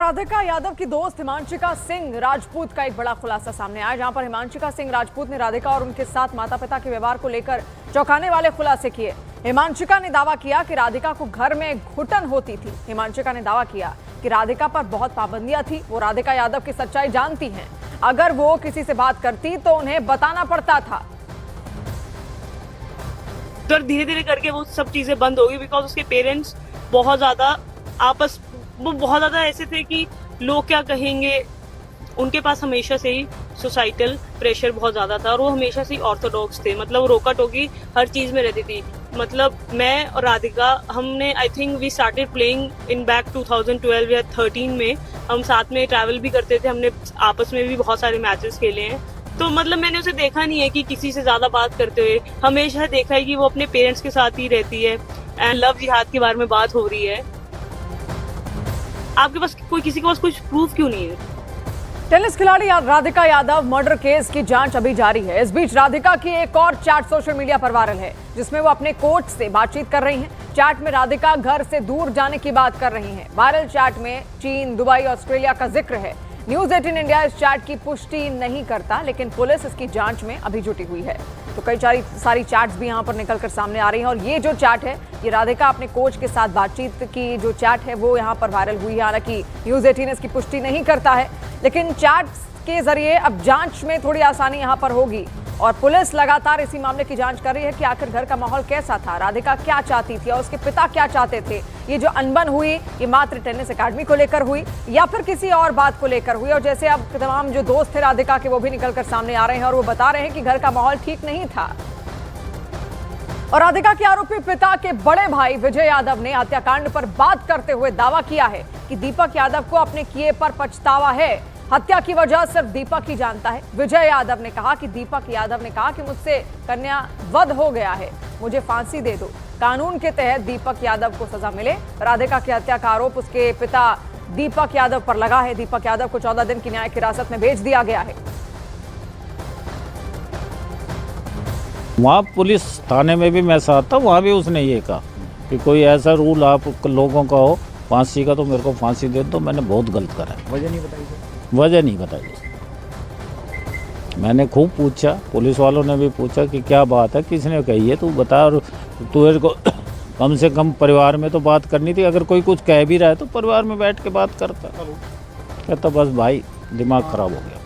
राधिका यादव की दोस्त हिमांशिका सिंह राजपूत का एक बड़ा खुलासा सामने आया, जहां पर हिमांशिका सिंह राजपूत ने राधिका और उनके साथ माता पिता के व्यवहार को लेकर चौंकाने वाले खुलासे किए। हिमांशिका ने दावा किया कि राधिका को घर में घुटन होती थी। हिमांशिका ने दावा किया कि राधिका पर बहुत पाबंदियां थी। वो राधिका यादव की सच्चाई जानती हैं। अगर वो किसी से बात करती तो उन्हें बताना पड़ता था। तो धीरे धीरे करके वो सब चीजें बंद हो गई, बिकॉज उसके पेरेंट्स बहुत ज्यादा बहुत ज्यादा ऐसे थे कि लोग क्या कहेंगे। उनके पास हमेशा से ही सोसाइटल प्रेशर बहुत ज्यादा था और वो हमेशा से ही ऑर्थोडॉक्स थे। मतलब वो रोका टोकी हर चीज में रहती थी। मतलब मैं और राधिका, हमने I think we started playing in back 2012 या 13 में। हम साथ में ट्रैवल भी करते थे, हमने आपस में भी बहुत सारे मैचेस खेले हैं। तो मतलब मैंने उसे देखा नहीं है कि किसी से ज्यादा बात करते हुए। हमेशा देखा है कि वो अपने पेरेंट्स के साथ ही रहती है। एंड लव जिहाद के बारे में बात हो रही है। आपके पास किसी के पास कुछ प्रूफ क्यों नहीं है? टेनिस खिलाड़ी राधिका यादव मर्डर केस की जांच अभी जारी है। इस बीच राधिका की एक और चैट सोशल मीडिया पर वायरल है, जिसमें वो अपने कोच से बातचीत कर रही हैं। चैट में राधिका घर से दूर जाने की बात कर रही हैं। वायरल चैट में चीन, दुबई, ऑस्ट्रेलिया का जिक्र है। न्यूज 18 इंडिया इस चैट की पुष्टि नहीं करता, लेकिन पुलिस इसकी जांच में अभी जुटी हुई है। तो कई सारी चैट्स भी यहां पर निकलकर सामने आ रही हैं और ये जो चैट है, ये राधिका अपने कोच के साथ बातचीत की जो चैट है वो यहां पर वायरल हुई है। हालांकि न्यूज 18 इसकी पुष्टि नहीं करता है, लेकिन चैट्स के जरिए अब जांच में थोड़ी आसानी यहां पर होगी और पुलिस लगातार इसी मामले की जांच कर रही है कि आखिर घर का माहौल कैसा था, राधिका क्या चाहती थी और उसके पिता क्या चाहते थे। ये जो अनबन हुई, ये मात्र टेनिस एकेडमी को लेकर हुई या फिर किसी और बात को लेकर हुई। और जैसे अब तमाम जो दोस्त थे राधिका के, वो भी निकलकर सामने आ रहे हैं और वो बता रहे हैं कि घर का माहौल ठीक नहीं था। और राधिका के आरोपी पिता के बड़े भाई विजय यादव ने हत्याकांड पर बात करते हुए दावा किया है कि दीपक यादव को अपने किए पर पछतावा है। हत्या की वजह सिर्फ दीपक ही जानता है। विजय यादव ने कहा कि दीपक यादव ने कहा कि मुझसे कन्या वध हो गया है, मुझे फांसी दे दो। कानून के तहत दीपक यादव को सजा मिले। राधिका की हत्या का आरोप उसके पिता दीपक यादव पर लगा है। दीपक यादव को 14 दिन की न्यायिक हिरासत में भेज दिया गया है। वहाँ पुलिस थाने में भी मैं साथ था, वहाँ भी उसने ये कहा कि कोई ऐसा रूल आप लोगों का हो फांसी का तो मेरे को फांसी दे दो। मैंने बहुत गलत करा। वजह नहीं बताई? वजह नहीं बताई। मैंने खूब पूछा, पुलिस वालों ने भी पूछा कि क्या बात है, किसने कही है, तू बता। और तुझे को कम से कम परिवार में तो बात करनी थी। अगर कोई कुछ कह भी रहा है तो परिवार में बैठ के बात करता। कहता बस भाई दिमाग खराब हो गया।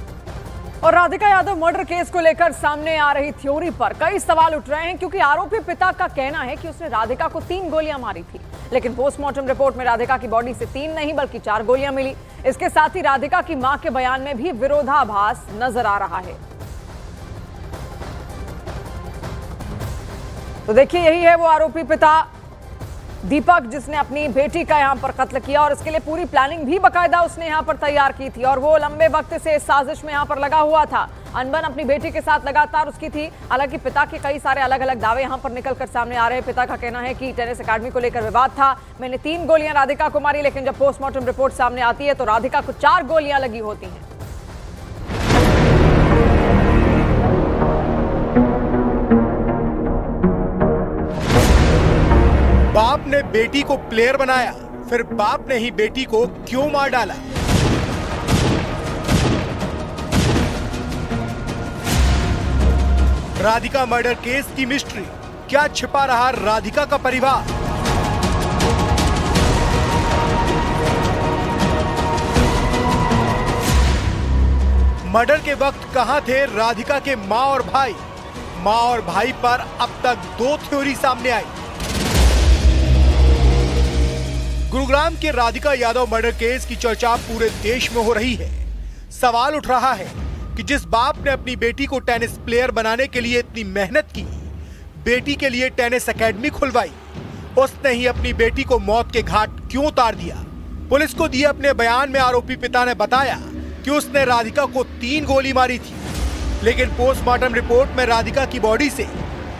और राधिका यादव मर्डर केस को लेकर सामने आ रही थ्योरी पर कई सवाल उठ रहे हैं, क्योंकि आरोपी पिता का कहना है कि उसने राधिका को 3 गोलियां मारी थी, लेकिन पोस्टमार्टम रिपोर्ट में राधिका की बॉडी से 3 नहीं बल्कि 4 गोलियां मिली। इसके साथ ही राधिका की मां के बयान में भी विरोधाभास नजर आ रहा है। तो देखिए, यही है वो आरोपी पिता दीपक, जिसने अपनी बेटी का यहां पर कत्ल किया और इसके लिए पूरी प्लानिंग भी बकायदा उसने यहां पर तैयार की थी और वो लंबे वक्त से इस साजिश में यहां पर लगा हुआ था। अनबन अपनी बेटी के साथ लगातार उसकी थी। हालांकि पिता के कई सारे अलग अलग दावे यहां पर निकलकर सामने आ रहे हैं। पिता का कहना है कि टेनिस एकेडमी को लेकर विवाद था, मैंने 3 गोलियां राधिका को मारी, लेकिन जब पोस्टमार्टम रिपोर्ट सामने आती है तो राधिका को 4 गोलियां लगी होती हैं। बाप ने बेटी को प्लेयर बनाया, फिर बाप ने ही बेटी को क्यों मार डाला? राधिका मर्डर केस की मिस्ट्री, क्या छिपा रहा राधिका का परिवार? मर्डर के वक्त कहां थे राधिका के मां और भाई? मां और भाई पर अब तक 2 थ्योरी सामने आई। गुरुग्राम के राधिका यादव मर्डर केस की चर्चा पूरे देश में हो रही है। सवाल उठ रहा है कि जिस बाप ने अपनी बेटी को टेनिस प्लेयर बनाने के लिए इतनी मेहनत की, बेटी के लिए टेनिस एकेडमी खुलवाई, उसने ही अपनी बेटी को मौत के घाट क्यों उतार दिया? पुलिस को दिए अपने बयान में आरोपी पिता ने बताया कि उसने राधिका को 3 गोली मारी थी, लेकिन पोस्टमार्टम रिपोर्ट में राधिका की बॉडी से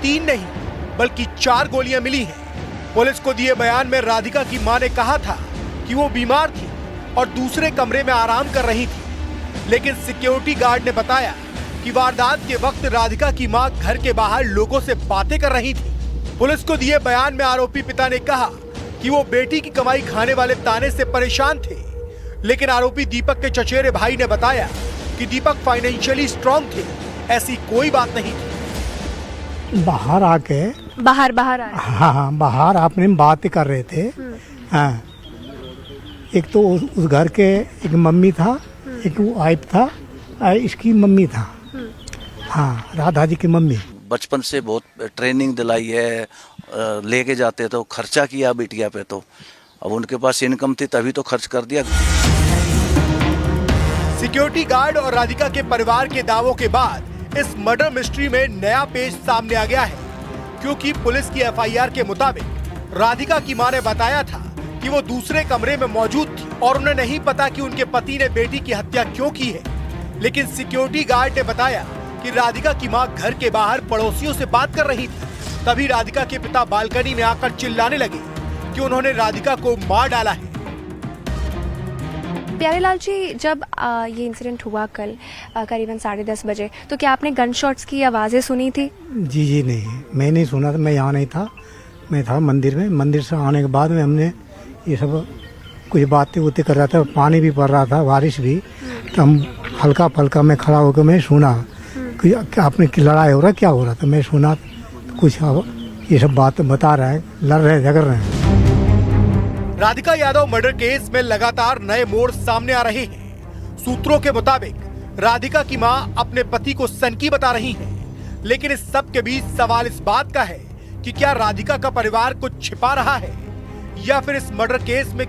3 नहीं बल्कि 4 गोलियां मिली हैं। पुलिस को दिए बयान में राधिका की मां ने कहा था कि वो बीमार थी और दूसरे कमरे में आराम कर रही थी, लेकिन सिक्योरिटी गार्ड ने बताया कि वारदात के वक्त राधिका की मां घर के बाहर लोगों से बातें कर रही थी। पुलिस को दिए बयान में आरोपी पिता ने कहा कि वो बेटी की कमाई खाने वाले ताने से परेशान थे। लेकिन आरोपी दीपक के चचेरे भाई ने बताया कि दीपक फाइनेंशियली स्ट्रांग थे, ऐसी कोई बात नहीं थी। बाहर आके बाहर हाँ बाहर आपने बात कर रहे थे। हाँ एक तो उस घर के एक मम्मी था, एक वो वाइफ था, इसकी मम्मी था। हाँ राधा जी की मम्मी। बचपन से बहुत ट्रेनिंग दिलाई है, लेके जाते तो खर्चा किया बिटिया पे, तो अब उनके पास इनकम थी तभी तो खर्च कर दिया। सिक्योरिटी गार्ड और राधिका के परिवार के दावों के बाद इस मर्डर मिस्ट्री में नया पेज सामने आ गया है, क्योंकि पुलिस की एफआईआर के मुताबिक राधिका की मां ने बताया था कि वो दूसरे कमरे में मौजूद थी और उन्हें नहीं पता कि उनके पति ने बेटी की हत्या क्यों की है। लेकिन सिक्योरिटी गार्ड ने बताया कि राधिका की मां घर के बाहर पड़ोसियों से बात कर रही थी। तभी राधिका के पिता बालकनी में आकर चिल्लाने लगे कि उन्होंने राधिका को मार डाला है। प्यारेलाल जी, जब ये इंसिडेंट हुआ कल करीबन 10:30 बजे, तो क्या आपने गन शॉट्स की आवाज़ें सुनी थी? जी नहीं, मैं नहीं सुना था, मैं यहाँ नहीं था, मैं था मंदिर में। मंदिर से आने के बाद में हमने ये सब कुछ बातें उतें कर रहा था, पानी भी पड़ रहा था, बारिश भी, तो हम हल्का फल्का में खड़ा होकर मैं सुना कि आपने की लड़ाई हो रहा, क्या हो रहा था। मैं सुना कुछ ये सब बात बता रहा है, लड़ रहे झगड़ रहे हैं। राधिका यादव मर्डर केस में लगातार नए मोड़ सामने आ रहे हैं। सूत्रों के मुताबिक राधिका की मां अपने पति को सनकी बता रही है, लेकिन इस सब के बीच सवाल इस बात का है कि क्या राधिका का परिवार कुछ छिपा रहा है या फिर इस मर्डर केस में